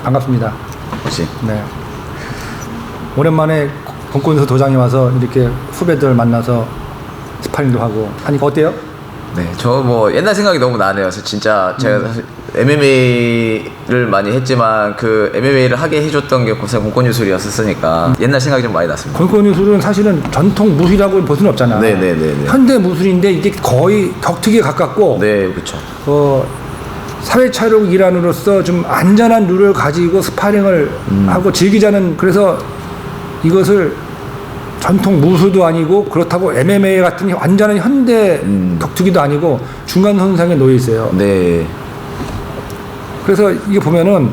반갑습니다. 혹시 네. 오랜만에 공권유소 도장에 와서 이렇게 후배들 만나서 스파링도 하고 하니까 어때요? 네, 저 뭐 옛날 생각이 너무 나네요. 그래서 진짜 제가 사실 MMA를 많이 했지만 그 MMA를 하게 해줬던 게 공권유술이었으니까 옛날 생각이 좀 많이 났습니다. 공권유술은 사실은 전통 무술이라고 볼 수는 없잖아. 네네네. 현대 무술인데 이게 거의 격투기에 가깝고 네, 그렇죠. 사회차로 일환으로서 좀 안전한 룰을 가지고 스파링을 하고 즐기자는, 그래서 이것을 전통 무술도 아니고 그렇다고 MMA 같은 완전한 현대 격투기도 아니고 중간선상에 놓여 있어요. 네. 그래서 이게 보면은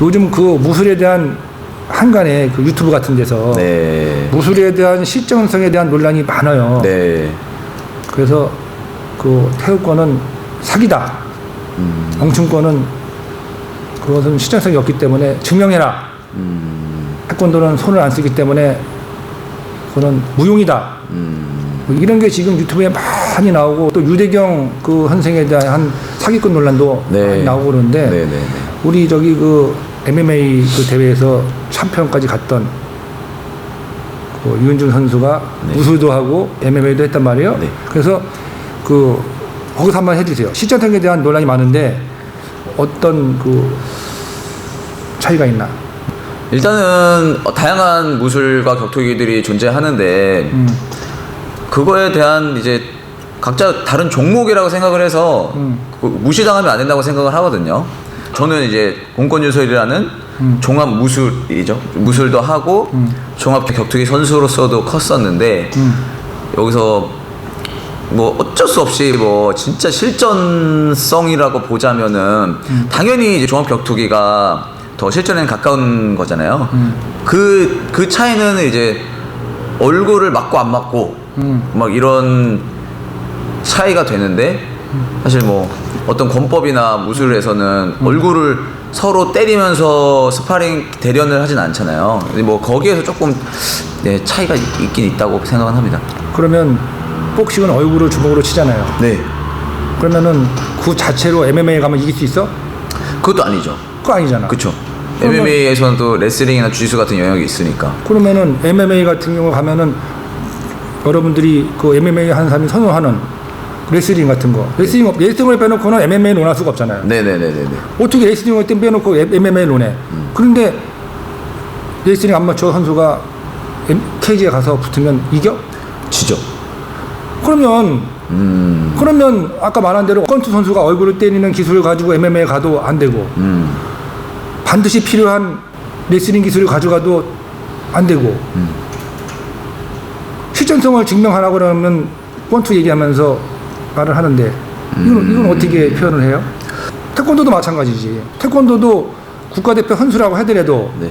요즘 그 무술에 대한 한간에 그 유튜브 같은 데서 네. 무술에 대한 실정성에 대한 논란이 많아요. 네. 그래서 그 태우권은 사기다. 엉춘권은 그것은 실정성이 없기 때문에 증명해라. 태권도는 손을 안 쓰기 때문에 그거는 무용이다. 뭐 이런 게 지금 유튜브에 많이 나오고, 또 유대경 그 선생에 대한 사기꾼 논란도 네. 많이 나오고 그러는데, 네네네. 우리 저기 그 MMA 그 대회에서 챔피언까지 갔던 그 유은준 선수가 네. 무술도 하고 MMA도 했단 말이에요. 네. 그래서 그 거기서 한번 해주세요. 실전성에 대한 논란이 많은데 어떤 그 차이가 있나? 일단은 다양한 무술과 격투기들이 존재하는데 그거에 대한 이제 각자 다른 종목이라고 생각을 해서 무시당하면 안 된다고 생각을 하거든요. 저는 이제 공권유술이라는 종합 무술이죠. 무술도 하고 종합 격투기 선수로서도 컸었는데 여기서 뭐 어쩔 수 없이 뭐 진짜 실전성이라고 보자면은 당연히 이제 종합 격투기가 더 실전에 가까운 거잖아요. 그 차이는 이제 얼굴을 맞고 안 맞고 막 이런 차이가 되는데, 사실 뭐 어떤 권법이나 무술에서는 얼굴을 서로 때리면서 스파링 대련을 하진 않잖아요. 근데 뭐 거기에서 조금 네, 차이가 있긴 있다고 생각은 합니다. 그러면 복싱은 얼굴을 주먹으로 치잖아요. 네. 그러면은 그 자체로 MMA 가면 이길 수 있어? 그것도 아니죠. 그거 아니잖아. 그렇죠. MMA에서는 또 레슬링이나 주짓수 같은 영역이 있으니까. 그러면은 MMA 같은 경우 가면은 여러분들이 그 MMA 하는 사람이 선호하는 레슬링 같은 거, 레슬링을 빼놓고는 MMA 논할 수가 없잖아요. 네네네네. 어떻게 레슬링을 빼놓고 MMA 논해? 그런데 레슬링 아마추어 선수가 케이지에 가서 붙으면 이겨? 지죠. 그러면 아까 말한 대로 권투 선수가 얼굴을 때리는 기술을 가지고 MMA 가도 안 되고, 반드시 필요한 레슬링 기술을 가져가도 안 되고, 실전성을 증명하라고 그러면 권투 얘기하면서 말을 하는데, 이건 어떻게 표현을 해요? 태권도도 마찬가지지. 태권도도 국가대표 선수라고 하더라도 네.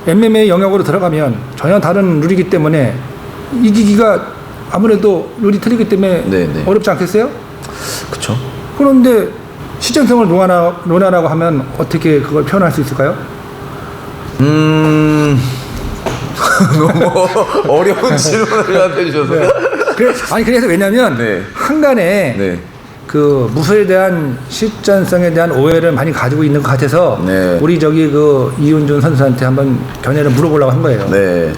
MMA 영역으로 들어가면 전혀 다른 룰이기 때문에 이기기가 아무래도 룰이 틀리기 때문에 네네. 어렵지 않겠어요? 그쵸. 그런데 실전성을 논하라고 하면 어떻게 그걸 표현할 수 있을까요? 너무 어려운 질문을 해주셔서. 네. 그래서 왜냐면 네. 한간에 네. 그 무술에 대한 실전성에 대한 오해를 많이 가지고 있는 것 같아서 네. 우리 저기 그 이윤준 선수한테 한번 견해를 물어보려고 한 거예요. 네.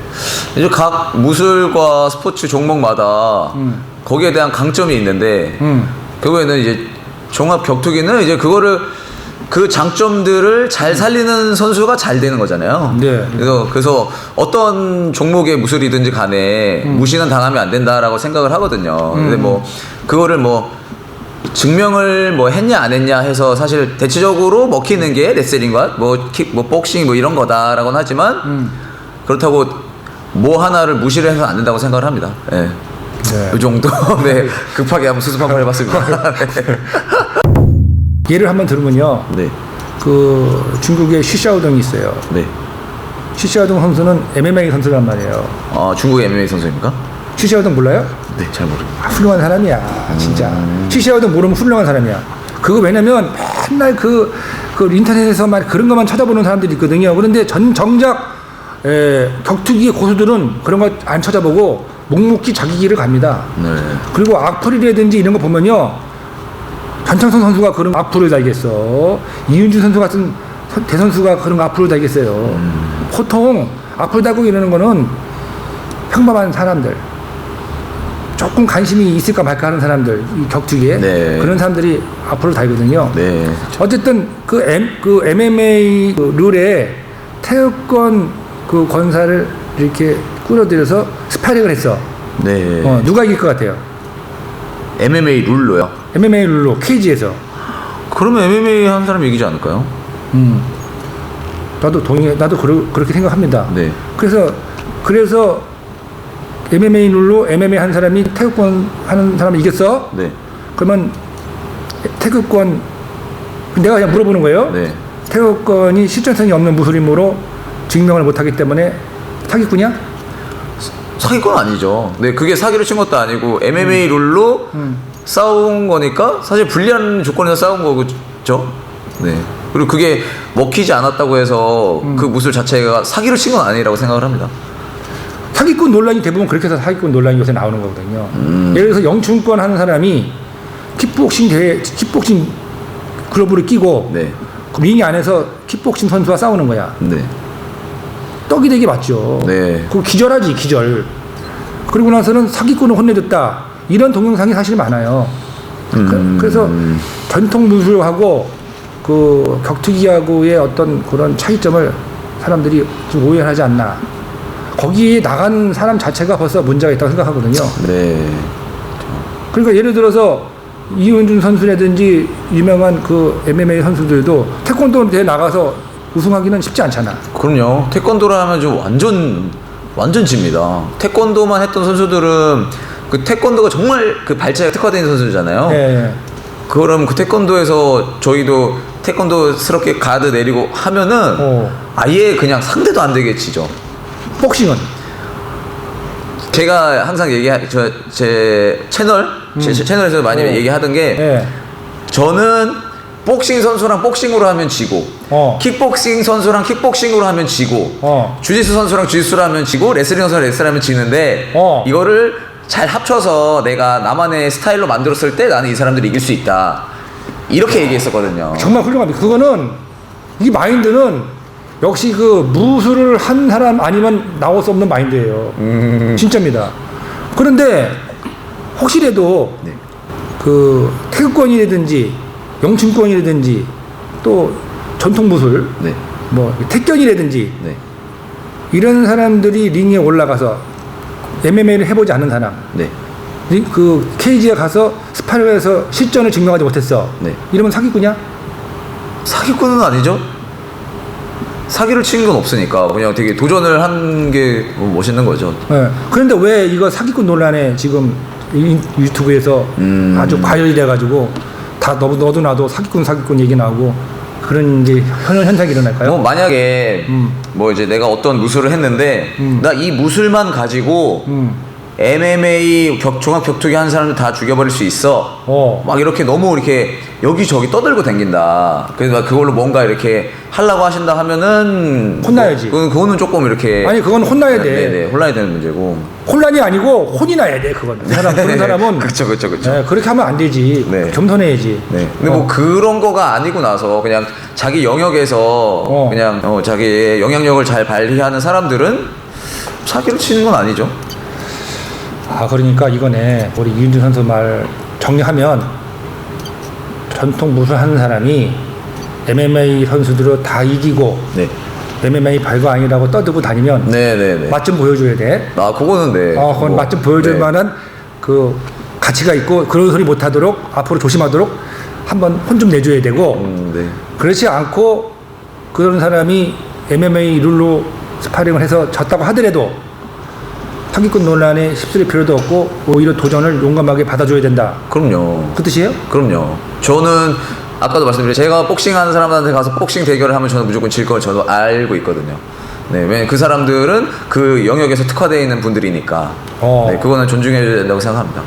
이제 각 무술과 스포츠 종목마다 거기에 대한 강점이 있는데 결국에는 이제 종합 격투기는 이제 그 장점들을 잘 살리는 선수가 잘 되는 거잖아요. 네. 그래서 어떤 종목의 무술이든지 간에 무시는 당하면 안 된다라고 생각을 하거든요. 근데 뭐 그거를 뭐 증명을 뭐 했냐 안 했냐 해서 사실 대체적으로 먹히는 게 레슬링과 뭐 복싱 뭐 이런 거다라고는 하지만 그렇다고 뭐 하나를 무시를 해서는 안 된다고 생각을 합니다. 네. 네. 이 정도. 네. 급하게 한번 수습 한번 해봤습니다. 네. 예를 한번 들으면요. 네. 그 중국에 쉬샤오동이 있어요. 네. 쉬샤오동 선수는 MMA 선수란 말이에요. 중국 MMA 선수입니까? 쉬샤오동 몰라요? 네, 잘 모릅니다. 훌륭한 사람이야, 진짜. 쉬샤오동 모르면 훌륭한 사람이야. 그거 왜냐면 맨날 그 인터넷에서만 그런 것만 찾아보는 사람들이 있거든요. 그런데 정작 격투기 고수들은 그런 거 안 찾아보고 묵묵히 자기 길을 갑니다. 네. 그리고 악플이라든지 이런 거 보면요, 전창선 선수가 그런 악플을 달겠어. 이윤준 선수 같은 대선수가 그런 거 앞으로 다니겠어요. 보통 앞으로 다고 이러는 거는 평범한 사람들, 조금 관심이 있을까 말까 하는 사람들, 이 격투기에 네. 그런 사람들이 앞으로 다니거든요. 네. 어쨌든 그 MMA 그 룰에 태극권 그 권사를 이렇게 끌어들여서 스파링을 했어. 네. 누가 이길 것 같아요? MMA 룰로요? MMA 룰로 케이지에서. 그러면 MMA 한 사람이 이기지 않을까요? 나도 동의해. 나도 그렇게 생각합니다. 네. 그래서 MMA 룰로 MMA 한 사람이 태극권 하는 사람이 이겼어? 네. 그러면 태극권 내가 그냥 물어보는 거예요. 네. 태극권이 실존성이 없는 무술임으로 증명을 못하기 때문에 사기꾼이야? 사기꾼은 아니죠. 네, 그게 사기를 친 것도 아니고 MMA 룰로 싸운 거니까 사실 불리한 조건에서 싸운 거죠. 네. 그리고 그게 먹히지 않았다고 해서 그 무술 자체가 사기를 친 건 아니라고 생각을 합니다. 사기꾼 논란이 대부분 그렇게 해서 사기꾼 논란이 요새 나오는 거거든요. 예를 들어서 영춘권 하는 사람이 킥복싱 글러브를 끼고 네. 그 링 안에서 킥복싱 선수와 싸우는 거야. 네. 떡이 되게 맞죠. 네. 그거 기절하지, 기절. 그리고 나서는 사기꾼을 혼내줬다. 이런 동영상이 사실 많아요. 그래서 전통 무술하고 그 격투기하고의 어떤 그런 차이점을 사람들이 좀 오해하지 않나. 거기에 나간 사람 자체가 벌써 문제가 있다고 생각하거든요. 네. 그러니까 예를 들어서 이은준 선수라든지 유명한 그 MMA 선수들도 태권도 대회 나가서 우승하기는 쉽지 않잖아. 그럼요. 태권도를 하면 좀 완전 집니다. 태권도만 했던 선수들은 그 태권도가 정말 그 발차기가 특화된 선수잖아요. 네. 그럼 그 태권도에서 저희도 태권도스럽게 가드 내리고 하면은 아예 그냥 상대도 안 되게 치죠. 복싱은? 제가 항상 제 채널에서 많이 얘기하던 게 네. 저는 복싱 선수랑 복싱으로 하면 지고 킥복싱 선수랑 킥복싱으로 하면 지고 주짓수 선수랑 주짓수로 하면 지고 레슬링 선수랑 레슬링 하면 지는데 이거를 잘 합쳐서 내가 나만의 스타일로 만들었을 때 나는 이 사람들이 이길 수 있다. 이렇게 얘기했었거든요. 정말 훌륭합니다. 그거는 이 마인드는 역시 그 무술을 한 사람 아니면 나올 수 없는 마인드예요. 진짜입니다. 그런데 혹시라도 네. 그 태극권이라든지 영춘권이라든지 또 전통 무술 네. 뭐 태권이라든지 네. 이런 사람들이 링에 올라가서 MMA를 해보지 않은 사람 네. 그 케이지에 가서 스파링에서 실전을 증명하지 못했어. 네. 이러면 사기꾼이야? 사기꾼은 아니죠. 사기를 친 건 없으니까 그냥 되게 도전을 한 게 멋있는 거죠. 네. 그런데 왜 이거 사기꾼 논란에 지금 유튜브에서 아주 과열이 돼가지고 다 너도 나도 사기꾼 얘기 나오고 그런 이제 현상이 일어날까요? 뭐 만약에 뭐 이제 내가 어떤 무술을 했는데 나 이 무술만 가지고 MMA 종합 격투기 하는 사람들 다 죽여버릴 수 있어. 막 이렇게 너무 이렇게 여기저기 떠들고 댕긴다. 그래서 막 그걸로 뭔가 이렇게 하려고 하신다 하면은 혼나야지. 그거는 조금 이렇게 아니 그건 혼나야 돼. 네네 혼나야 되는 문제고. 혼란이 아니고 혼이 나야 돼 그건. 그런 사람은 그렇죠. 네, 그렇게 하면 안 되지. 네. 겸손해야지. 네. 근데 뭐 그런 거가 아니고 나서 그냥 자기 영역에서 그냥 자기의 영향력을 잘 발휘하는 사람들은 사기를 치는 건 아니죠. 아 그러니까 이거네 우리 이윤준 선수 말 정리하면 전통 무술 하는 사람이 MMA 선수들을 다 이기고 네. MMA 발거 아니라고 떠들고 다니면 네네네. 맛 좀 보여줘야 돼. 아 그거는 네. 그건 맛 좀 보여줄 네. 만한 그 가치가 있고 그런 소리 못하도록 앞으로 조심하도록 한번 혼 좀 내줘야 되고 네. 그렇지 않고 그런 사람이 MMA 룰로 스파링을 해서 졌다고 하더라도 사기꾼 논란에 휩쓸릴 필요도 없고 오히려 도전을 용감하게 받아줘야 된다. 그럼요. 그 뜻이에요? 그럼요. 저는 아까도 말씀드린 제가 복싱하는 사람한테 가서 복싱 대결을 하면 저는 무조건 질 걸 저도 알고 있거든요. 네, 왜냐면 그 사람들은 그 영역에서 특화되어 있는 분들이니까. 네, 그거는 존중해줘야 된다고 생각합니다.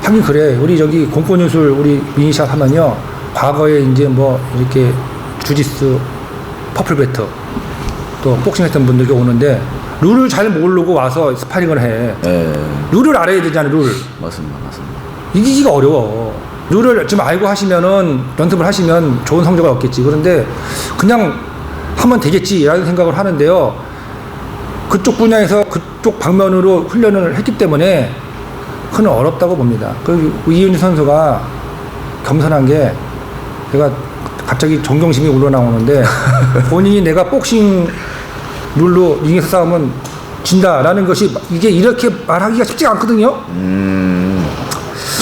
하긴 그래. 우리 저기 공포뉴술 우리 미니샵 하면요. 과거에 이제 뭐 이렇게 주짓수, 퍼플베터 또 복싱했던 분들이 오는데 룰을 잘 모르고 와서 스파링을 해. 네. 룰을 알아야 되잖아, 룰. 맞습니다. 이기기가 어려워. 룰을 좀 알고 하시면은 연습을 하시면 좋은 성적을 얻겠지. 그런데 그냥 하면 되겠지라는 생각을 하는데요. 그쪽 분야에서 그쪽 방면으로 훈련을 했기 때문에 그는 어렵다고 봅니다. 그 이윤주 선수가 겸손한 게 제가 갑자기 존경심이 우러나오는데 본인이 내가 복싱 룰로 링에서 싸우면 진다라는 것이 이게 이렇게 말하기가 쉽지가 않거든요.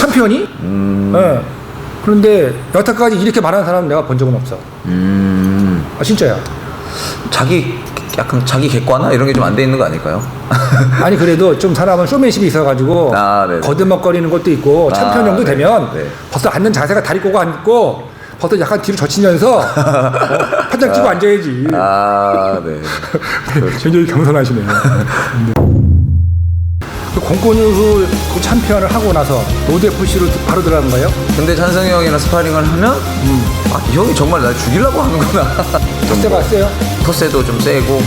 챔피언이? 네. 그런데 여태까지 이렇게 말하는 사람은 내가 본 적은 없어. 아 진짜야. 약간 자기 객관화 이런 게 좀 안 돼 있는 거 아닐까요? 아니 그래도 좀 사람은 쇼맨십이 있어가지고 네네. 거듭먹거리는 것도 있고 챔피언 정도 네. 되면 네. 벌써 앉는 자세가 다리 꼬고 앉고 벌써 약간 뒤로 젖히면서 팔짱 끼고 앉아야지. 네. 굉장히 겸손하시네요. 그 공권유수 그 챔피언을 하고 나서 로드FC로 바로 들어간 거예요? 근데 찬성이 형이랑 스파링을 하면 이 형이 정말 날 죽이려고 하는구나. 턱대가 세요? 텃세도 좀 세고